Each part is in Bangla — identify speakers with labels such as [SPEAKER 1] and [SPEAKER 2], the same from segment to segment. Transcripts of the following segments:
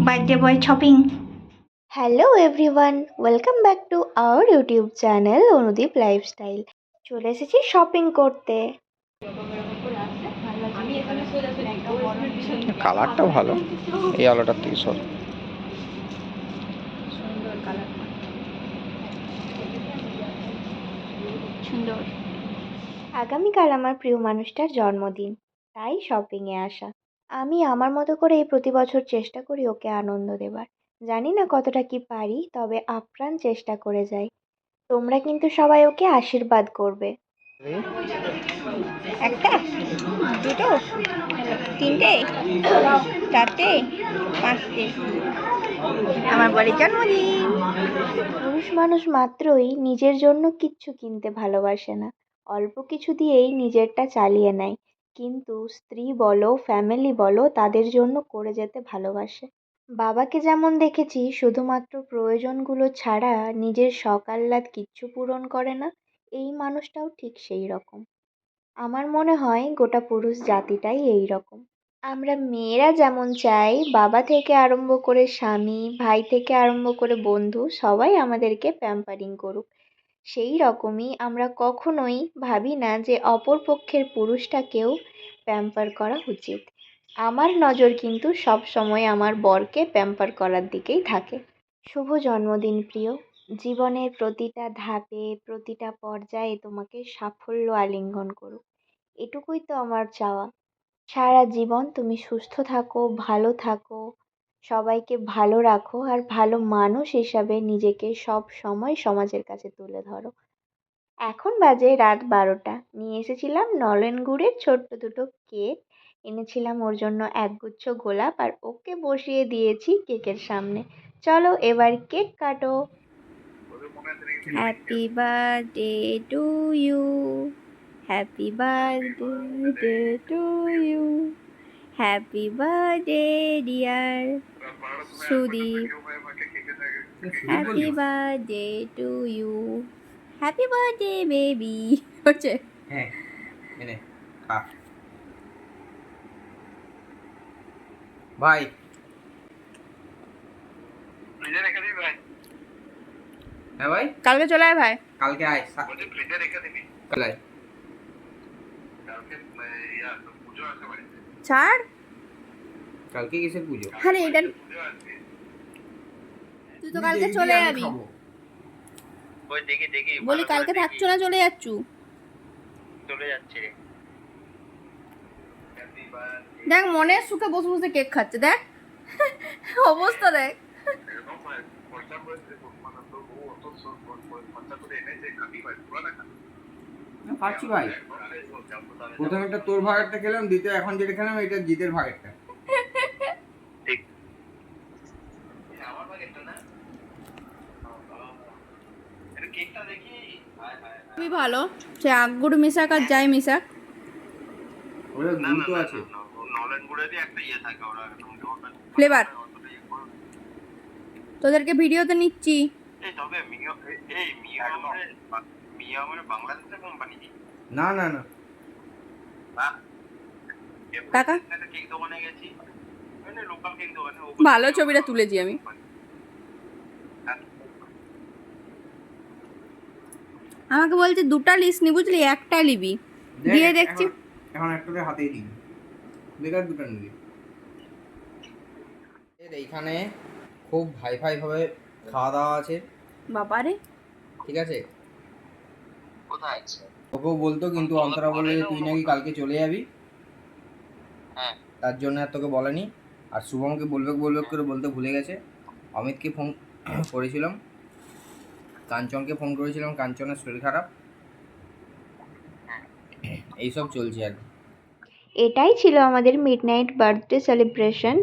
[SPEAKER 1] birthday boy shopping.
[SPEAKER 2] Hello everyone, welcome back to our YouTube channel Anudeep lifestyle. চলে এসেছি শপিং করতে।
[SPEAKER 3] কালারটা ভালো, এই আলোটার থেকে সর।
[SPEAKER 1] সুন্দর কালার, সুন্দর।
[SPEAKER 2] আগামীকাল আমার প্রিয় মানুষটার জন্মদিন, তাই শপিংয়ে আসা। আমি আমার মতো করে এই প্রতি বছর চেষ্টা করি ওকে আনন্দ দেবার। জানি না কতটা কি পারি, তবে আপ্রাণ চেষ্টা করে যাই। তোমরা কিন্তু সবাই ওকে আশীর্বাদ করবে।
[SPEAKER 1] একটা, দুটো, তিনটে, চারটে, পাঁচটে। আমার বরের জন্মদিন।
[SPEAKER 2] পুরুষ মানুষ মাত্রই নিজের জন্য কিচ্ছু কিনতে ভালোবাসে না, অল্প কিছু দিয়েই নিজেরটা চালিয়ে নেয়। কিন্তু স্ত্রী বলো, ফ্যামিলি বলো, তাদের জন্য করে যেতে ভালোবাসে। বাবাকে যেমন দেখেছি শুধুমাত্র প্রয়োজনগুলো ছাড়া নিজের শখ আহ্লাদ কিচ্ছু পূরণ করে না, এই মানুষটাও ঠিক সেই রকম। আমার মনে হয় গোটা পুরুষ জাতিটাই এই রকম। আমরা মেয়েরা যেমন চাই বাবা থেকে আরম্ভ করে স্বামী, ভাই থেকে আরম্ভ করে বন্ধু সবাই আমাদেরকে প্যাম্পারিং করুক, সেই রকমই আমরা কখনোই ভাবি না যে অপর পক্ষের পুরুষটাকেও প্যাম্পার করা উচিত। আমার নজর কিন্তু সব সময় আমার বরকে প্যাম্পার করার দিকেই থাকে। শুভ জন্মদিন প্রিয়। জীবনের প্রতিটা ধাপে, প্রতিটা পর্যায়ে তোমাকে সাফল্য আলিঙ্গন করুক, এটুকুই তো আমার চাওয়া। সারা জীবন তুমি সুস্থ থাকো, ভালো থাকো, সবাইকে ভালো রাখো, আর ভালো মানুষ হিসাবে নিজেকে সব সময় সমাজের কাছে তুলে ধরো। এখন বাজে রাত 12টা। নিয়ে এসেছিলাম নলেন গুড়ের ছোট্ট দুটো কেক, এনেছিলাম ওর জন্য একগুচ্ছ গোলাপ, আর ওকে বসিয়ে দিয়েছি কেকের সামনে। চলো এবার কেক কাটো।
[SPEAKER 1] Happy birthday to you, happy birthday to you, happy birthday dear Sudip, happy birthday to you, happy birthday baby. হচ্ছে
[SPEAKER 3] হ্যাঁ, এনে খা ভাই। ফ্রিজে রেখে দিবি ভাই? হ্যাঁ ভাই,
[SPEAKER 1] কালকে চলে আয় ভাই।
[SPEAKER 3] কালকে আয়। ফ্রিজে রেখে দিবি কাল আয়। কালকে পুজো আছে বাড়িতে।
[SPEAKER 1] ছাড়।
[SPEAKER 3] কালকে কিসের পুজো?
[SPEAKER 1] আরে এটা তুই তো কালকে চলে যাবি।
[SPEAKER 3] ওই দেখি দেখি
[SPEAKER 1] বলি কালকে থাকছো না, চলে যাচ্ছু?
[SPEAKER 3] চলে যাচ্ছে।
[SPEAKER 1] দেখ মনের সুখে বসে বসে কেক খাচ্ছে, দেখ অবস্থা দেখ।
[SPEAKER 3] পাচ্ছি ভাই, প্রথমে একটা তোর ভাগেরটা খেলাম, দ্বিতীয় এখন যেটা খেলাম এটা জিতের ভাগেরটা। ঠিক আমার ভাগেরটা না, এটা কেকটা দেখি।
[SPEAKER 1] খুবই ভালো, সে আগুড় মিশাক আর যাই মিশাক,
[SPEAKER 3] ওটা গুরুত্ব আছে। নলেন গুড়েরই একটা ইয়ে থাকে, ওরা
[SPEAKER 1] ফ্লেভার। তোদেরকে ভিডিওতে নিচ্ছি।
[SPEAKER 3] এই তবে মিয়া, এই মিয়া মানে বাংলাদেশের কোম্পানি? না না না,
[SPEAKER 1] টাকা
[SPEAKER 3] কেক দোকানে গেছি, মানে লোকাল কেক দোকানে।
[SPEAKER 1] ভালো ছবিটা তুলেছি আমি। আমাকে বলছে দুটা লিস্ট নি, বুঝলি, একটা নিবি, দিয়ে দেখছি
[SPEAKER 3] এখন একটাতে হাতেই দিই, বেকার দুটো নিবি। এইখানে খুব ভাই ভাই ভাবে খাওয়া দাওয়া আছে
[SPEAKER 1] বাবারে।
[SPEAKER 3] ঠিক আছে? কোথায় ওকেও বলতো, কিন্তু অন্তরা বলে যে তুই নাকি কালকে চলে যাবি, হ্যাঁ, তার জন্য আর তোকে বলেনি। আর শুভমকে বলবে বলবে করে বলতে ভুলে গেছে। অমিতকে ফোন করেছিলাম, কাঞ্চনকে ফোন করেছিলাম, কাঞ্চনের শরীর খারাপ, এইসব চলছে আর কি।
[SPEAKER 2] এটাই ছিল আমাদের মিডনাইট বার্থডে সেলিব্রেশন,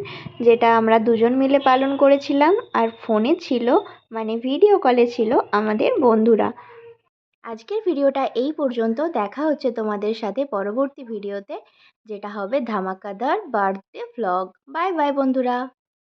[SPEAKER 2] যেটা আমরা দুজন মিলে পালন করেছিলাম, আর ফোনে ছিল, মানে ভিডিও কলে ছিল আমাদের বন্ধুরা। আজকের ভিডিওটা এই পর্যন্ত। দেখা হচ্ছে তোমাদের সাথে পরবর্তী ভিডিওতে, যেটা হবে ধামাকাদার বার্থডে ভ্লগ। বাই বাই বন্ধুরা।